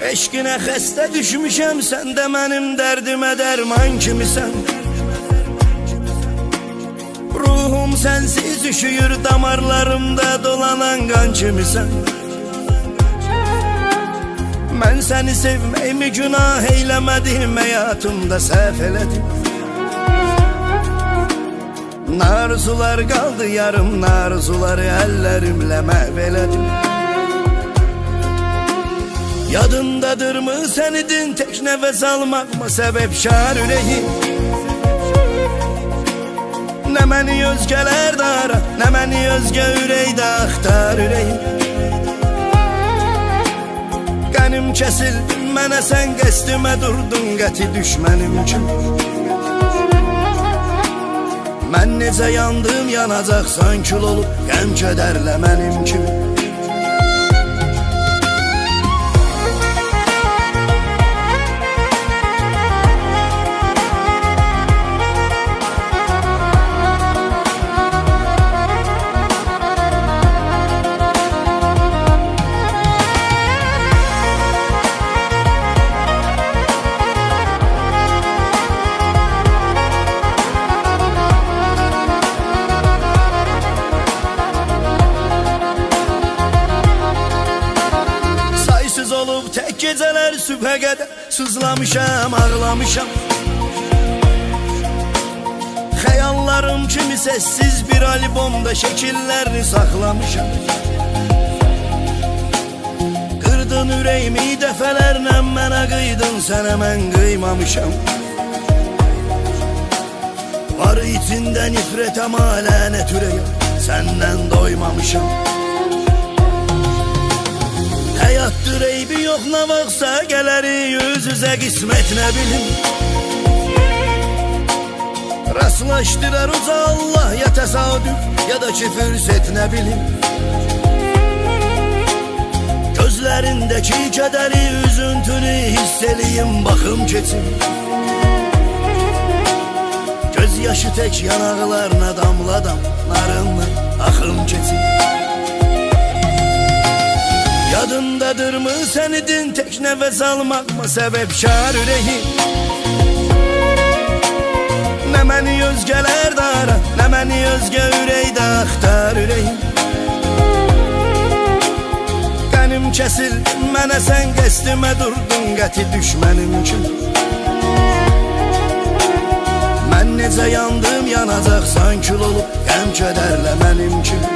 Eşqinə xəstə düşmüşəm, sən də mənim dərdimə dərman kimisən. Ruhum sənsiz üşüyür, damarlarımda dolanan qan kimisən. Mən səni sevməyimi günah eyləmədim, həyatımda səhv elədim. Narzular qaldı yarım, narzuları əllərimlə məhv elədim. Yadındadırmı sən idin tək nəfəs almaqma səbəbkar ürəyim? Nə məni özgələr də ara, nə məni özgə ürəkdə axtar ürəyim. Qənim kəsildi mənə, sən qəsdimə durdun, qəti düşmənim kimi. Mən necə yandım, yanacaqsan kül olub, qəm kədərlə mənim kimi. Olub tək gecələr sübhə qədər sızlamışam, ağlamışam. Xəyallarım kimi səssiz bir albomda şəkillərini saxlamışam. Qırdın ürəyimi dəfələrlə, mənə qıydın, sənə mən qıymamışam. Var içində nifrət, amma lənət ürəyim, səndən doymamışam. Həyatdır eybi yox, nə vaxtsa gələri yüz üzə qismət, nə bilim. Rastlaşdırar uca Allah, ya təsadüf, ya da ki fürsət, nə bilim. Gözlərindəki kədəri, üzüntünü hiss eləyim, baxım keçim. Göz yaşı tək yanaqlarına damla damlarından axım keçim. Yadındadırmı sən idin tək nəfəs almaqma səbəbkar ürəyim? Nə məni özgələr də ara, nə məni özgə ürəkdə axtar ürəyim. Qənim kəsildi mənə, sən qəsdimə durdun, qəti düşmənim kimi. Mən necə yandım, yanacaqsan kül olub, qəm kədərlə mənim kimi.